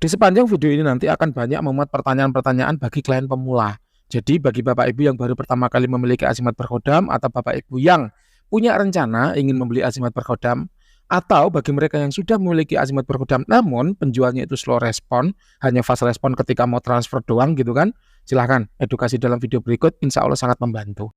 Di sepanjang video ini nanti akan banyak memuat pertanyaan-pertanyaan bagi klien pemula. Jadi bagi Bapak Ibu yang baru pertama kali memiliki Azimat Berkhodam atau Bapak Ibu yang punya rencana ingin membeli Azimat Berkhodam, atau bagi mereka yang sudah memiliki Azimat Berkhodam namun penjualnya itu slow respon, hanya fast respon ketika mau transfer doang gitu kan, silahkan edukasi dalam video berikut, insya Allah sangat membantu.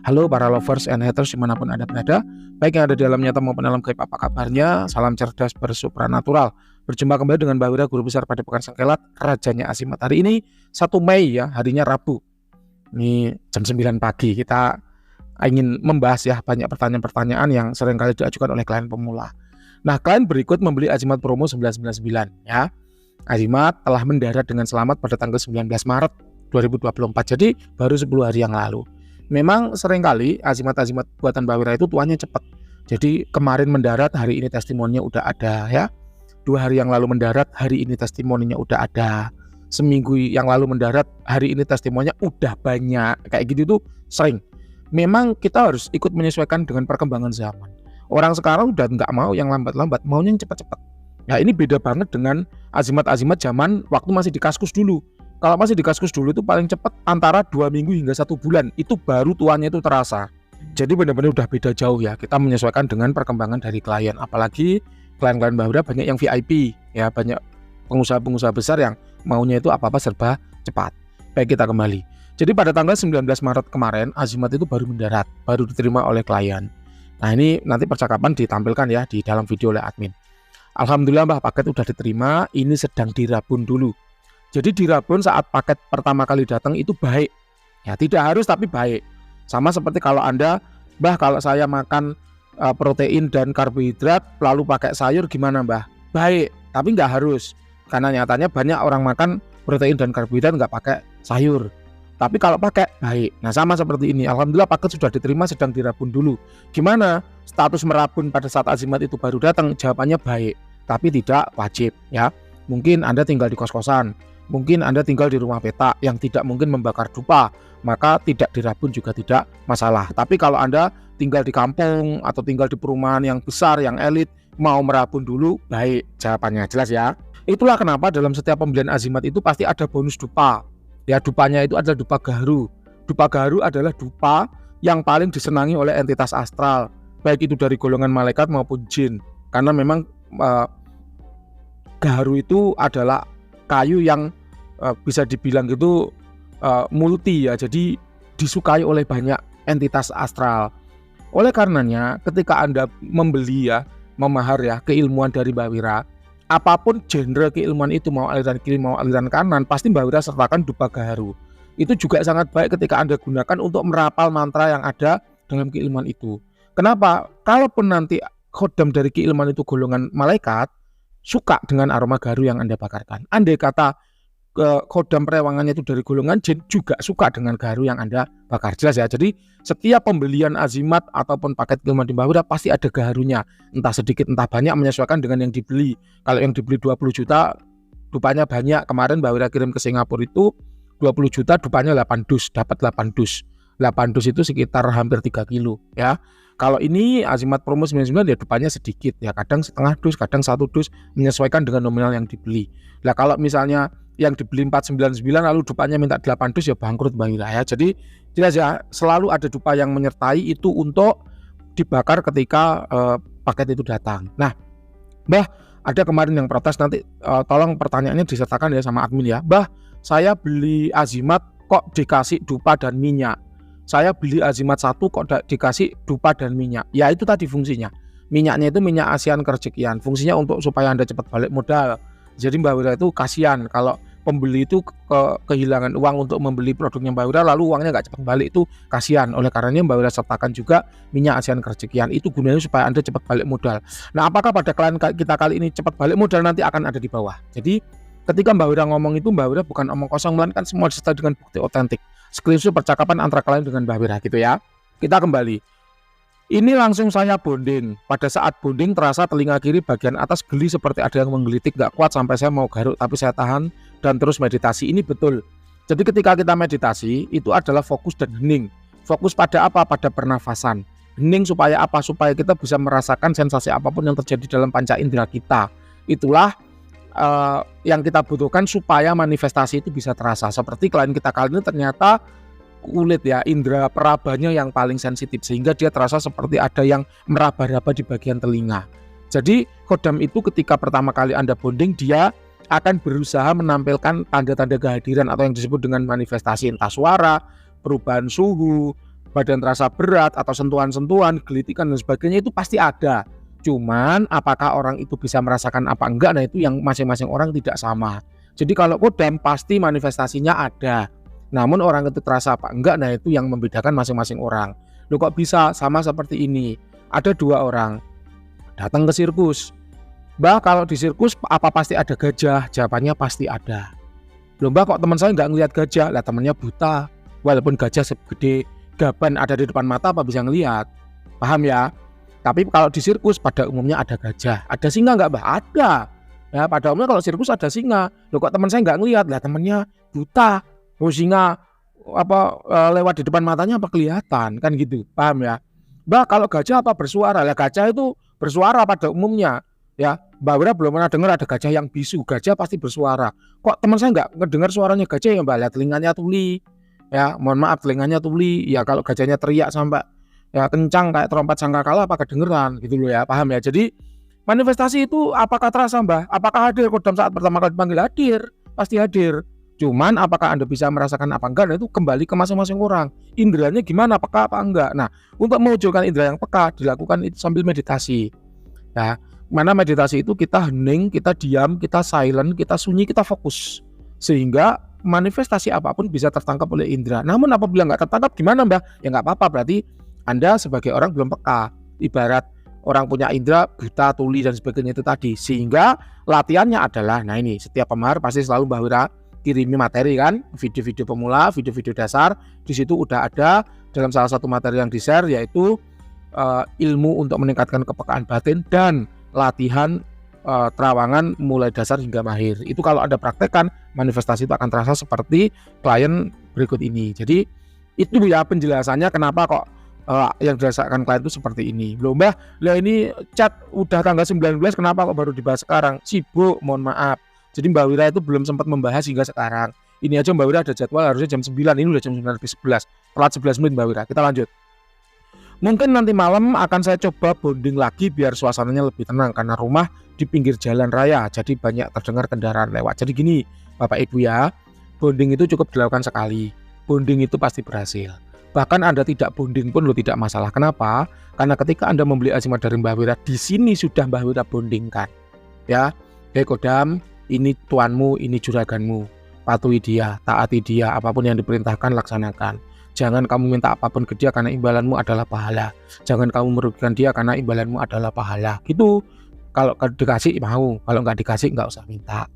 Halo para lovers and haters dimanapun Anda berada, baik yang ada di alam nyata maupun alam gaib, apa kabarnya? Salam cerdas bersupranatural. Berjumpa kembali dengan Mbak Wira, Guru Besar Padepokan Sengkelat, Rajanya Azimat. Hari ini 1 Mei ya, harinya Rabu. Ini jam 9 pagi, kita ingin membahas ya banyak pertanyaan-pertanyaan yang seringkali diajukan oleh klien pemula. Nah, klien berikut membeli Azimat promo 999 ya. Azimat telah mendarat dengan selamat pada tanggal 19 Maret 2024, jadi baru 10 hari yang lalu. Memang seringkali Azimat-Azimat buatan Mbak Wira itu tuanya cepat. Jadi kemarin mendarat, hari ini testimoninya udah ada ya. 2 hari yang lalu mendarat, hari ini testimoninya udah ada. Seminggu yang lalu mendarat, hari ini testimoninya udah banyak. Kayak gitu tuh sering. Memang kita harus ikut menyesuaikan dengan perkembangan zaman. Orang sekarang udah nggak mau yang lambat-lambat, maunya yang cepat-cepat. Nah ini beda banget dengan Azimat-Azimat zaman waktu masih di Kaskus dulu. Kalau masih di Kaskus dulu itu paling cepat antara 2 minggu hingga 1 bulan, itu baru tuannya itu terasa. Jadi benar-benar udah beda jauh ya, kita menyesuaikan dengan perkembangan dari klien. Apalagi klien-klien Mbak Wira banyak yang VIP ya, banyak pengusaha-pengusaha besar yang maunya itu apa-apa serba cepat. Baik, kita kembali. Jadi pada tanggal 19 Maret kemarin Azimat itu baru mendarat, baru diterima oleh klien. Nah ini nanti percakapan ditampilkan ya di dalam video oleh admin. Alhamdulillah Mbak, paket udah diterima, ini sedang dirabun dulu. Jadi dirabun saat paket pertama kali datang itu baik. Ya tidak harus tapi baik. Sama seperti kalau Anda, Mbah kalau saya makan protein dan karbohidrat lalu pakai sayur gimana Mbah? Baik, tapi nggak harus. Karena nyatanya banyak orang makan protein dan karbohidrat nggak pakai sayur. Tapi kalau pakai baik. Nah sama seperti ini. Alhamdulillah paket sudah diterima, sedang dirabun dulu. Gimana status merabun pada saat Azimat itu baru datang? Jawabannya baik, tapi tidak wajib ya. Mungkin Anda tinggal di kos-kosan, mungkin Anda tinggal di rumah petak yang tidak mungkin membakar dupa, maka tidak dirabun juga tidak masalah. Tapi kalau Anda tinggal di kampung atau tinggal di perumahan yang besar, yang elit, mau merabun dulu, baik. Jawabannya jelas ya. Itulah kenapa dalam setiap pembelian Azimat itu pasti ada bonus dupa. Ya, dupanya itu adalah dupa gaharu. Dupa gaharu adalah dupa yang paling disenangi oleh entitas astral, baik itu dari golongan malaikat maupun jin. Karena memang gaharu itu adalah kayu yang bisa dibilang gitu multi ya, jadi disukai oleh banyak entitas astral. Oleh karenanya ketika Anda membeli ya, memahar ya keilmuan dari Mbak Wira, apapun genre keilmuan itu, mau aliran kiri mau aliran kanan, pasti Mbak Wira sertakan dupa gaharu. Itu juga sangat baik ketika Anda gunakan untuk merapal mantra yang ada dalam keilmuan itu. Kenapa? Kalaupun nanti khodam dari keilmuan itu golongan malaikat, suka dengan aroma gaharu yang Anda bakarkan. Andai kata khodam perewangannya itu dari golongan jin, juga suka dengan gaharu yang Anda bakar. Jelas ya. Jadi setiap pembelian Azimat ataupun paket keilmuan di Mbak Wira pasti ada gaharunya, entah sedikit entah banyak, menyesuaikan dengan yang dibeli. Kalau yang dibeli 20 juta dupanya banyak, kemarin Mbak Wira kirim ke Singapura itu 20 juta dupanya 8 dus, dapat 8 dus. 8 dus itu sekitar hampir 3 kilo ya. Kalau ini Azimat promo 99 ya dupanya sedikit ya, kadang setengah dus, kadang 1 dus, menyesuaikan dengan nominal yang dibeli. Nah kalau misalnya yang dibeli 499 lalu dupanya minta 8 dus ya bangkrut Mbak Wira ya. Jadi jelas ya, selalu ada dupa yang menyertai itu untuk dibakar ketika paket itu datang. Nah Mbah, ada kemarin yang protes, nanti tolong pertanyaannya disertakan ya sama admin ya. Mbah, saya beli Azimat kok dikasih dupa dan minyak. Saya beli Azimat 1 kok dikasih dupa dan minyak. Ya itu tadi fungsinya. Minyaknya itu minyak ASEAN Kerjekian. Fungsinya untuk supaya Anda cepat balik modal. Jadi Mbak Wira itu kasihan kalau pembeli itu kehilangan uang untuk membeli produknya Mbak Wira lalu uangnya nggak cepat balik, itu kasihan. Oleh karenanya Mbak Wira sertakan juga minyak ASEAN Kerjekian. Itu gunanya supaya Anda cepat balik modal. Nah apakah pada klien kita kali ini cepat balik modal, nanti akan ada di bawah. Jadi ketika Mbak Wira ngomong itu, Mbak Wira bukan omong kosong, melainkan semua disertai dengan bukti otentik. Screenshot percakapan antara klien dengan Mbak Wira gitu ya. Kita kembali. Ini langsung saya bonding. Pada saat bonding terasa telinga kiri bagian atas geli seperti ada yang menggelitik, gak kuat sampai saya mau garuk tapi saya tahan dan terus meditasi. Ini betul. Jadi ketika kita meditasi itu adalah fokus dan hening. Fokus pada apa? Pada pernafasan. Hening supaya apa? Supaya kita bisa merasakan sensasi apapun yang terjadi dalam panca indera kita. Itulah yang kita butuhkan supaya manifestasi itu bisa terasa. Seperti klien kita kali ini ternyata kulit ya, indera perabanya yang paling sensitif sehingga dia terasa seperti ada yang meraba-raba di bagian telinga. Jadi kodam itu ketika pertama kali Anda bonding, dia akan berusaha menampilkan tanda-tanda kehadiran atau yang disebut dengan manifestasi, entah suara, perubahan suhu, badan terasa berat atau sentuhan-sentuhan, gelitikan dan sebagainya, itu pasti ada. Cuman apakah orang itu bisa merasakan apa enggak, nah itu yang masing-masing orang tidak sama. Jadi kalau kodam pasti manifestasinya ada. Namun orang itu terasa apa enggak, nah itu yang membedakan masing-masing orang. Loh kok bisa sama seperti ini? Ada 2 orang datang ke sirkus. Mbak, kalau di sirkus apa pasti ada gajah? Jawabannya pasti ada. Loh Mbak, kok teman saya nggak ngelihat gajah? Lah temannya buta. Walaupun gajah segede gaban ada di depan mata, apa bisa ngelihat? Paham ya? Tapi kalau di sirkus pada umumnya ada gajah. Ada singa nggak Mbak? Ada. Ya, pada umumnya kalau sirkus ada singa. Loh kok teman saya nggak ngelihat? Lah temannya buta. Singa lewat di depan matanya apa kelihatan kan gitu, paham ya? Mbak, kalau gajah apa bersuara? Lah gajah itu bersuara pada umumnya ya. Mbak Wira belum pernah dengar ada gajah yang bisu. Gajah pasti bersuara. Kok teman saya nggak ngedengar suaranya gajah ya Mbak? Lihat telinganya tuli ya, mohon maaf telinganya tuli ya. Kalau gajahnya teriak sampai ya kencang kayak trompet sangkakala apa kedengeran gitu loh ya, paham ya? Jadi manifestasi itu apakah terasa Mbak? Apakah hadir kodam saat pertama kali dipanggil? Hadir, pasti hadir. Cuman apakah Anda bisa merasakan apa enggak, nah itu kembali ke masing-masing orang. Indranya gimana, peka apa enggak. Nah, untuk mewujudkan indera yang peka dilakukan itu sambil meditasi. Ya, mana meditasi itu kita hening, kita diam, kita silent, kita sunyi, kita fokus. Sehingga manifestasi apapun bisa tertangkap oleh indera. Namun apabila enggak tertangkap gimana Mbak? Ya enggak apa-apa, berarti Anda sebagai orang belum peka. Ibarat orang punya indera buta, tuli dan sebagainya itu tadi. Sehingga latihannya adalah, nah ini setiap pemahar pasti selalu Mbak Wira kirimi materi kan, video-video pemula, video-video dasar. Di situ udah ada dalam salah satu materi yang di-share yaitu ilmu untuk meningkatkan kepekaan batin dan latihan terawangan mulai dasar hingga mahir. Itu kalau Anda praktekkan, manifestasi itu akan terasa seperti klien berikut ini. Jadi itu ya penjelasannya kenapa kok yang dirasakan klien itu seperti ini. Loh Mbah, lah ini chat udah tanggal 19, kenapa kok baru dibahas sekarang? Sibuk, mohon maaf. Jadi Mbak Wira itu belum sempat membahas hingga sekarang. Ini aja Mbak Wira ada jadwal harusnya jam 9, ini udah jam 9:11. Telat 11 menit Mbak Wira. Kita lanjut. Mungkin nanti malam akan saya coba bonding lagi biar suasananya lebih tenang karena rumah di pinggir jalan raya. Jadi banyak terdengar kendaraan lewat. Jadi gini Bapak Ibu ya, bonding itu cukup dilakukan sekali. Bonding itu pasti berhasil. Bahkan Anda tidak bonding pun lo tidak masalah. Kenapa? Karena ketika Anda membeli azimat dari Mbak Wira, di sini sudah Mbak Wira bondingkan. Ya, hei kodam, ini tuanmu, ini juraganmu, patuhi dia, taati dia, apapun yang diperintahkan laksanakan. Jangan kamu minta apapun ke dia karena imbalanmu adalah pahala. Jangan kamu merugikan dia karena imbalanmu adalah pahala. Gitu. Kalau dikasih mau, kalau nggak dikasih nggak usah minta.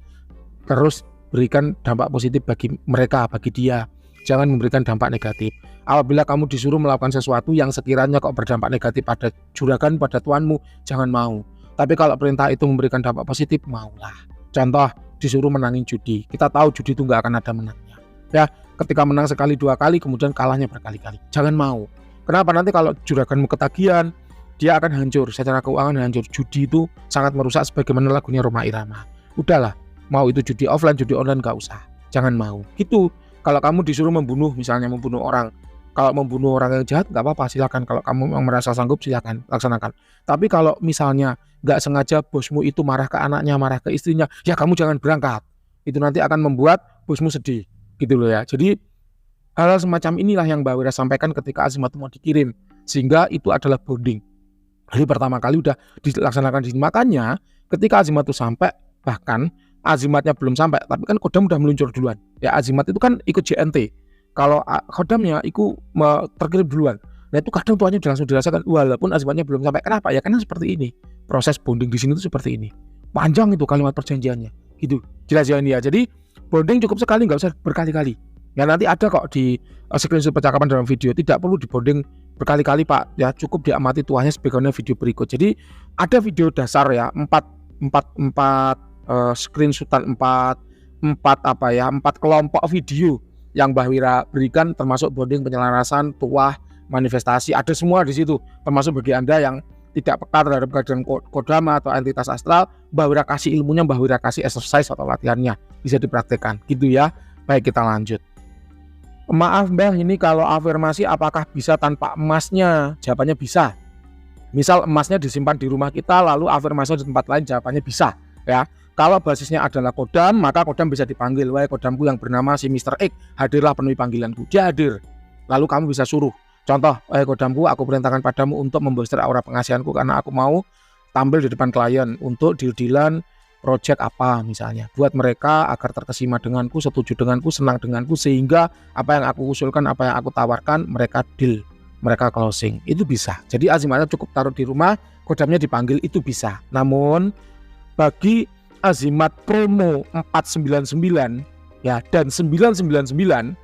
Terus berikan dampak positif bagi mereka, bagi dia. Jangan memberikan dampak negatif. Apabila kamu disuruh melakukan sesuatu yang sekiranya kok berdampak negatif pada juragan, pada tuanmu, jangan mau. Tapi kalau perintah itu memberikan dampak positif, maulah. Contoh, disuruh menangin judi. Kita tahu judi itu nggak akan ada menangnya. Ya, ketika menang sekali, 2 kali, kemudian kalahnya berkali-kali. Jangan mau. Kenapa? Nanti kalau juraganmu ketagihan, dia akan hancur. Secara keuangan hancur. Judi itu sangat merusak sebagaimana lagunya Rhoma Irama. Udahlah, mau itu judi offline, judi online nggak usah. Jangan mau. Gitu. Kalau kamu disuruh membunuh, misalnya membunuh orang. Kalau membunuh orang yang jahat nggak apa-apa, silakan. Kalau kamu memang merasa sanggup, silakan laksanakan. Tapi kalau misalnya nggak sengaja bosmu itu marah ke anaknya, marah ke istrinya, ya kamu jangan berangkat. Itu nanti akan membuat bosmu sedih, gitu loh ya. Jadi hal semacam inilah yang Mbak Wira sampaikan ketika azimat mau dikirim, sehingga itu adalah bonding. Jadi pertama kali udah dilaksanakan di sini. Makanya ketika azimat itu sampai, bahkan azimatnya belum sampai, tapi kan kodam udah meluncur duluan. Ya azimat itu kan ikut JNT. Kalau kodamnya itu terkirim duluan. Nah itu kadang tuanya udah langsung dirasakan walaupun azimatnya belum sampai. Kenapa? Ya karena seperti ini. Proses bonding di sini itu seperti ini. Panjang itu kalimat perjanjiannya. Gitu. Jelas ya ini ya. Jadi bonding cukup sekali, nggak usah berkali-kali. Ya nanti ada kok di screenshot percakapan dalam video. Tidak perlu dibonding berkali-kali Pak ya, cukup diamati tuahnya sebagaimana video berikut. Jadi ada video dasar ya, 4 screenshotan, 4 kelompok video yang Mbah Wira berikan, termasuk bonding, penyelarasan, tuah, manifestasi, ada semua di situ. Termasuk bagi Anda yang tidak peka terhadap keadaan kodama atau entitas astral, Mbah Wira kasih ilmunya, Mbah Wira kasih exercise atau latihannya, bisa dipraktekkan gitu ya. Baik, kita lanjut. Maaf Mbah, ini kalau afirmasi apakah bisa tanpa emasnya? Jawabannya bisa. Misal emasnya disimpan di rumah kita, lalu afirmasi di tempat lain, jawabannya bisa ya. Kalau basisnya adalah kodam, maka kodam bisa dipanggil, wahai kodamku yang bernama si Mr. X, hadirlah penuhi panggilanku. Dia hadir. Lalu kamu bisa suruh. Contoh, wahai kodamku, aku perintahkan padamu untuk membooster aura pengasihanku karena aku mau tampil di depan klien untuk deal-dealan project apa misalnya. Buat mereka agar terkesima denganku, setuju denganku, senang denganku, sehingga apa yang aku usulkan, apa yang aku tawarkan, mereka deal, mereka closing. Itu bisa. Jadi azimatnya cukup taruh di rumah, kodamnya dipanggil, itu bisa. Namun bagi azimat promo 499 ya dan 999,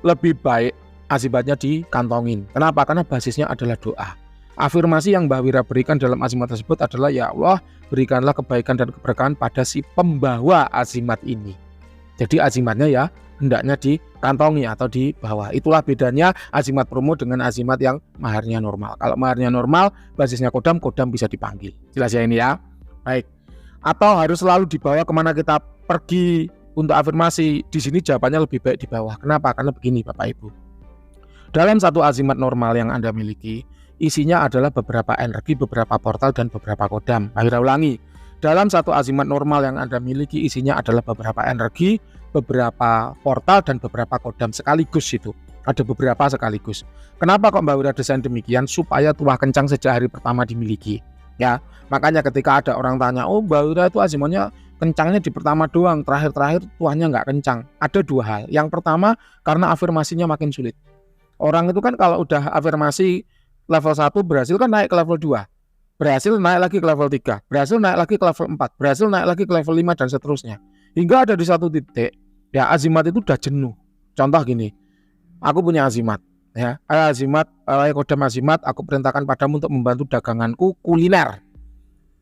lebih baik azimatnya dikantongin. Kenapa? Karena basisnya adalah doa. Afirmasi yang Mbah Wira berikan dalam azimat tersebut adalah, ya Allah, berikanlah kebaikan dan keberkahan pada si pembawa azimat ini. Jadi azimatnya ya hendaknya dikantongi atau di bawah. Itulah bedanya azimat promo dengan azimat yang maharnya normal. Kalau maharnya normal, basisnya kodam, kodam bisa dipanggil. Jelas ya ini ya? Baik. Atau harus selalu dibawa kemana kita pergi untuk afirmasi? Di sini jawabannya lebih baik di bawah. Kenapa? Karena begini Bapak Ibu. Dalam satu azimat normal yang Anda miliki, isinya adalah beberapa energi, beberapa portal, dan beberapa kodam. Akhirnya ulangi. Dalam satu azimat normal yang Anda miliki, isinya adalah beberapa energi, beberapa portal, dan beberapa kodam sekaligus itu. Ada beberapa sekaligus. Kenapa kok Mbah Wira desain demikian? Supaya tuah kencang sejak hari pertama dimiliki. Ya, makanya ketika ada orang tanya, oh Mbah Wira itu azimatnya kencangnya di pertama doang, terakhir tuahnya nggak kencang. Ada dua hal. Yang pertama, karena afirmasinya makin sulit. Orang itu kan kalau udah afirmasi level 1 berhasil kan naik ke level 2. Berhasil naik lagi ke level 3. Berhasil naik lagi ke level 4. Berhasil naik lagi ke level 5 dan seterusnya. Hingga ada di satu titik, ya azimat itu udah jenuh. Contoh gini, aku punya azimat. Ya, azimat, kodam azimat, aku perintahkan padamu untuk membantu daganganku kuliner.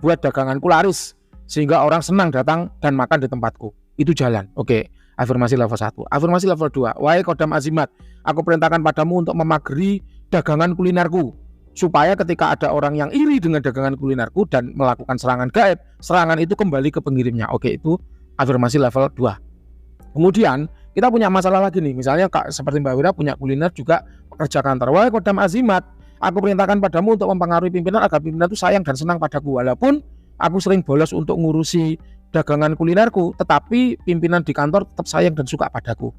Buat daganganku laris. Sehingga orang senang datang dan makan di tempatku. Itu jalan. Oke. Afirmasi level 1. Afirmasi level 2. Wahai kodam azimat, aku perintahkan padamu untuk memagari dagangan kulinerku, supaya ketika ada orang yang iri dengan dagangan kulinerku dan melakukan serangan gaib, serangan itu kembali ke pengirimnya. Oke, itu afirmasi level 2. Kemudian kita punya masalah lagi nih. Misalnya seperti Mbah Wira punya kuliner juga pekerja kantor. Wahai kodam azimat, aku perintahkan padamu untuk mempengaruhi pimpinan agar pimpinan itu sayang dan senang padaku. Walaupun aku sering bolos untuk ngurusi dagangan kulinerku, tetapi pimpinan di kantor tetap sayang dan suka padaku.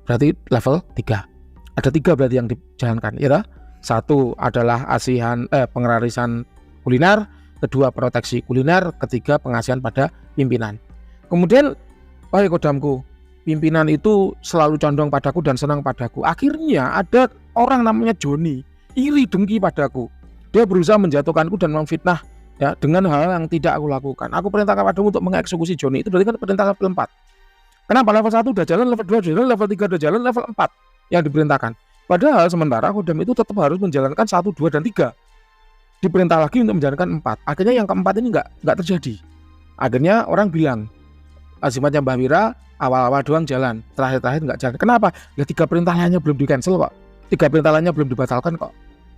Berarti level 3. Ada 3 berarti yang dijalankan, ya. 1 adalah pengrarisan kuliner, 2 proteksi kuliner, 3 pengasihan pada pimpinan. Kemudian, wahai kodamku, pimpinan itu selalu condong padaku dan senang padaku. Akhirnya ada orang namanya Joni, iri dengki padaku. Dia berusaha menjatuhkanku dan memfitnah ya dengan hal yang tidak aku lakukan. Aku perintahkan padamu untuk mengeksekusi Joni. Itu berarti kan perintah level 4. Kenapa level 1 udah jalan, level 2 udah jalan, level 3 udah jalan, level 4 yang diperintahkan. Padahal sementara kodam itu tetap harus menjalankan 1, 2, dan 3. Diperintah lagi untuk menjalankan 4. Akhirnya yang keempat ini nggak terjadi. Akhirnya orang bilang, azimatnya Mbah Wira awal-awal doang jalan, terakhir-terakhir nggak jalan. Kenapa? Ya 3 perintah lainnya belum di cancel kok. 3 perintah lainnya belum dibatalkan kok.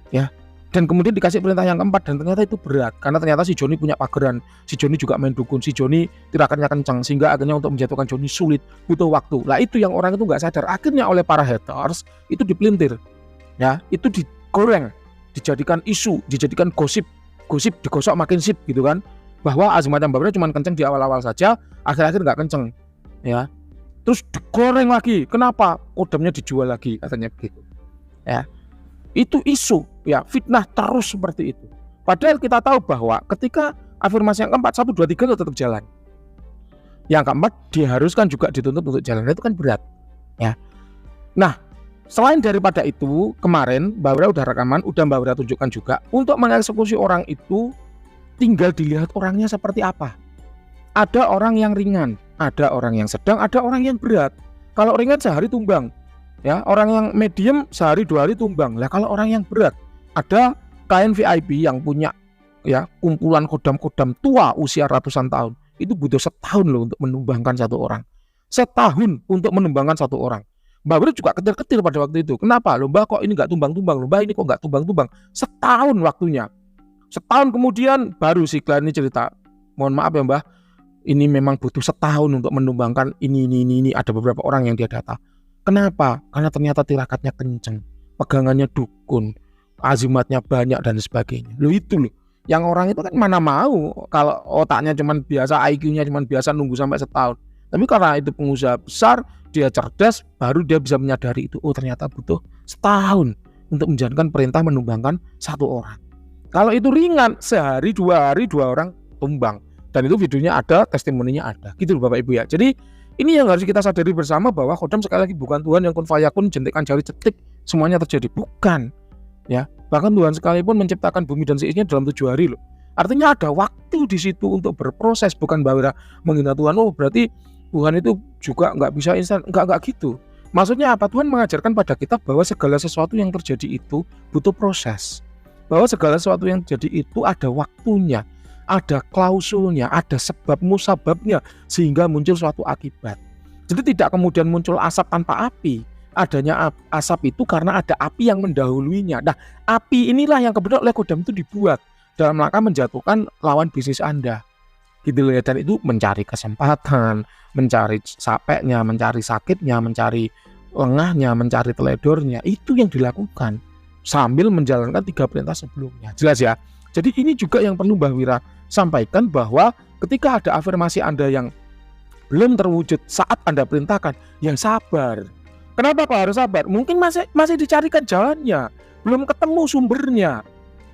Ya. Dan kemudian dikasih perintah yang keempat dan ternyata itu berat. Karena ternyata si Joni punya pageran. Si Joni juga main dukun. Si Joni tirakannya kencang. Sehingga akhirnya untuk menjatuhkan Joni sulit. Butuh waktu. Lah itu yang orang itu nggak sadar. Akhirnya oleh para haters itu dipelintir. Ya, itu digoreng. Dijadikan isu. Dijadikan gosip. Gosip digosok makin sip gitu kan. Bahwa azimatnya Mbah Wira cuma kenceng di awal-awal saja. Akhir-akhir nggak kenceng. Ya. Terus digoreng lagi. Kenapa? Kodamnya dijual lagi. Katanya begitu. Ya. Itu isu, ya fitnah terus seperti itu. Padahal kita tahu bahwa ketika afirmasi yang keempat 1, 2, 3 itu tetap jalan. Yang keempat diharuskan juga dituntut untuk jalan. Itu kan berat, ya. Nah, selain daripada itu, kemarin Mbah Wira udah rekaman, udah Mbah Wira tunjukkan juga untuk mengeksekusi orang itu tinggal dilihat orangnya seperti apa. Ada orang yang ringan, ada orang yang sedang, ada orang yang berat. Kalau ringan sehari tumbang. Ya, orang yang medium sehari 2 hari tumbang. Lah kalau orang yang berat, ada klien VIP yang punya ya kumpulan kodam-kodam tua usia ratusan tahun, itu butuh setahun loh untuk menumbangkan satu orang. Setahun untuk menumbangkan satu orang. Mbak Wira juga ketir-ketir pada waktu itu. Kenapa? Loh Mbak kok ini nggak tumbang-tumbang? Loh Mbak ini kok nggak tumbang-tumbang? Setahun waktunya. Setahun kemudian baru si klien ini cerita, mohon maaf ya Mbak, ini memang butuh setahun untuk menumbangkan ini. Ada beberapa orang yang dia data. Kenapa? Karena ternyata tirakatnya kenceng, pegangannya dukun, azimatnya banyak dan sebagainya. Loh itu loh. Yang orang itu kan mana mau kalau otaknya cuman biasa, IQ-nya cuman biasa nunggu sampai setahun. Tapi karena itu pengusaha besar, dia cerdas, baru dia bisa menyadari itu. Oh ternyata butuh setahun untuk menjalankan perintah menumbangkan satu orang. Kalau itu ringan, sehari 2 hari 2 orang tumbang. Dan itu videonya ada, testimoninya ada. Gitu loh Bapak Ibu ya. Jadi ini yang harus kita sadari bersama, bahwa khodam sekali lagi bukan Tuhan yang kun fayakun, jentikan jari cetik semuanya terjadi, bukan. Ya, bahkan Tuhan sekalipun menciptakan bumi dan seisinya dalam 7 hari loh. Artinya ada waktu di situ untuk berproses, bukan Mbak Wira menghina Tuhan. Oh berarti Tuhan itu juga nggak bisa instan, nggak gitu. Maksudnya apa? Tuhan mengajarkan pada kita bahwa segala sesuatu yang terjadi itu butuh proses. Bahwa segala sesuatu yang terjadi itu ada waktunya, ada klausulnya, ada sebab musababnya, sehingga muncul suatu akibat. Jadi tidak kemudian muncul asap tanpa api. Adanya asap itu karena ada api yang mendahuluinya. Nah, api inilah yang kebetulan oleh khodam itu dibuat dalam rangka menjatuhkan lawan bisnis Anda. Gitu loh ya. Dan itu mencari kesempatan, mencari sapeknya, mencari sakitnya, mencari lengahnya, mencari teledornya. Itu yang dilakukan sambil menjalankan 3 perintah sebelumnya. Jelas ya? Jadi ini juga yang perlu Mbak Wira sampaikan, bahwa ketika ada afirmasi Anda yang belum terwujud saat Anda perintahkan, ya sabar. Kenapa Pak harus sabar? Mungkin masih dicarikan jalannya, belum ketemu sumbernya.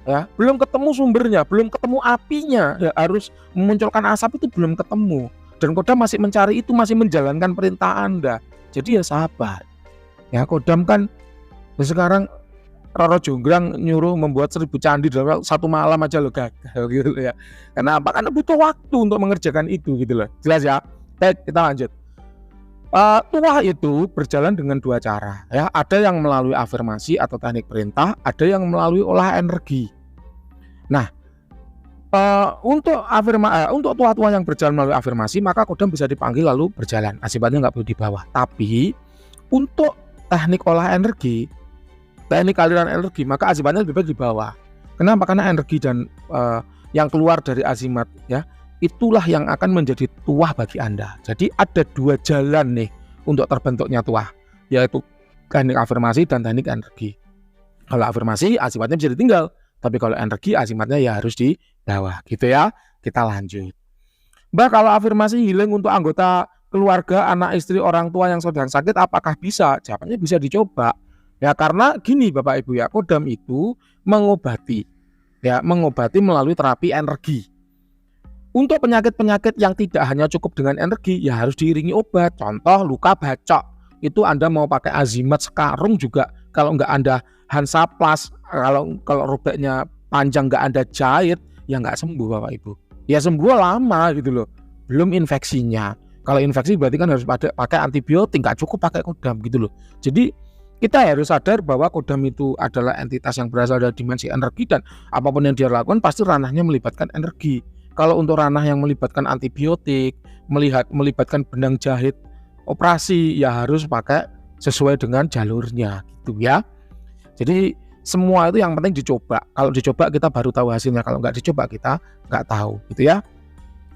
Ya, belum ketemu sumbernya, belum ketemu apinya. Ya, harus memunculkan asap itu belum ketemu. Dan khodam masih mencari itu, masih menjalankan perintah Anda. Jadi ya sabar. Ya, khodam kan sekarang Roro Jonggrang nyuruh membuat 1000 candi dalam 1 malam aja loh, gagal gitu ya. Kenapa? Karena butuh waktu untuk mengerjakan itu gitu loh. Jelas ya? Baik, kita lanjut. Tuah itu berjalan dengan 2 cara ya. Ada yang melalui afirmasi atau teknik perintah, ada yang melalui olah energi. Nah, untuk tuah-tuah yang berjalan melalui afirmasi, maka khodam bisa dipanggil lalu berjalan. Akibatnya nggak perlu di bawah. Tapi untuk teknik olah energi, teknik aliran energi, maka azimatnya lebih baik di bawah. Kenapa? Karena energi dan yang keluar dari azimat ya, itulah yang akan menjadi tuah bagi Anda. Jadi ada 2 jalan nih untuk terbentuknya tuah, yaitu teknik afirmasi dan teknik energi. Kalau afirmasi azimatnya bisa ditinggal, tapi kalau energi azimatnya ya harus di bawah gitu ya. Kita lanjut. Mbak, kalau afirmasi healing untuk anggota keluarga, anak, istri, orang tua yang sedang sakit, apakah bisa? Jawabannya bisa dicoba. Ya karena gini Bapak Ibu ya, khodam itu mengobati melalui terapi energi. Untuk penyakit-penyakit yang tidak hanya cukup dengan energi, ya harus diiringi obat. Contoh luka bacok, itu Anda mau pakai azimat sekarung juga, kalau nggak Anda Hansaplast, kalau robeknya panjang nggak Anda jahit, ya nggak sembuh Bapak Ibu. Ya sembuh lama gitu loh, belum infeksinya. Kalau infeksi berarti kan harus pakai antibiotik, nggak cukup pakai khodam gitu loh. Jadi kita harus sadar bahwa khodam itu adalah entitas yang berasal dari dimensi energi, dan apapun yang dia lakukan pasti ranahnya melibatkan energi. Kalau untuk ranah yang melibatkan antibiotik, melibatkan benang jahit, operasi, ya harus pakai sesuai dengan jalurnya gitu ya. Jadi semua itu yang penting dicoba. Kalau dicoba kita baru tahu hasilnya, kalau nggak dicoba kita nggak tahu gitu ya.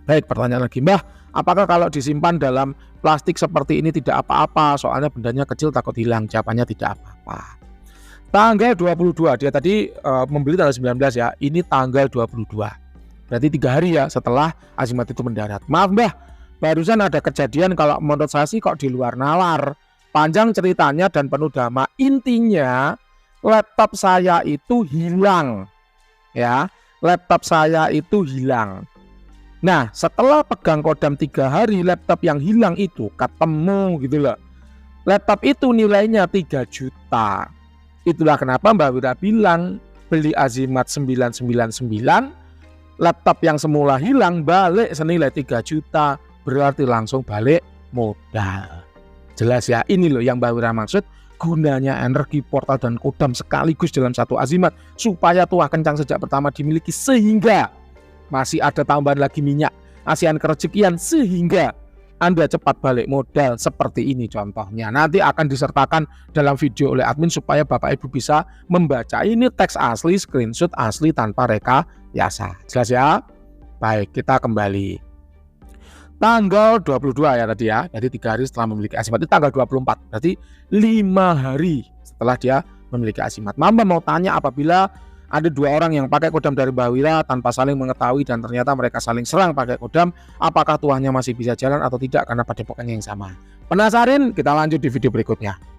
Baik, pertanyaan lagi, Mbah, apakah kalau disimpan dalam plastik seperti ini tidak apa-apa? Soalnya bendanya kecil takut hilang. Jawabannya tidak apa-apa. Tanggal 22, dia tadi membeli tanggal 19 ya. Ini tanggal 22. Berarti 3 hari ya setelah azimat itu mendarat. Maaf Mbah, barusan ada kejadian, kalau menurut saya sih kok di luar nalar. Panjang ceritanya dan penuh drama. Intinya laptop saya itu hilang. Ya, laptop saya itu hilang. Nah, setelah pegang khodam 3 hari, laptop yang hilang itu ketemu gitu loh. Laptop itu nilainya 3 juta. Itulah kenapa Mbak Wira bilang beli azimat 999, laptop yang semula hilang balik senilai 3 juta, berarti langsung balik modal. Jelas ya, ini loh yang Mbak Wira maksud Gunanya energi portal dan kodam sekaligus dalam satu azimat supaya tuah kencang sejak pertama dimiliki, sehingga masih ada tambahan lagi minyak asian kerejekian, sehingga Anda cepat balik modal seperti ini contohnya. Nanti akan disertakan dalam video oleh admin supaya Bapak Ibu bisa membaca. Ini teks asli, screenshot asli tanpa rekayasa. Jelas ya? Baik, kita kembali. Tanggal 22 ya tadi ya. Jadi 3 hari setelah memiliki asimat, itu tanggal 24. Berarti 5 hari setelah dia memiliki asimat. Mamba mau tanya, apabila ada 2 orang yang pakai kodam dari Mbah Wira tanpa saling mengetahui dan ternyata mereka saling serang pakai kodam, apakah tuahnya masih bisa jalan atau tidak karena padepokannya yang sama? Penasaran? Kita lanjut di video berikutnya.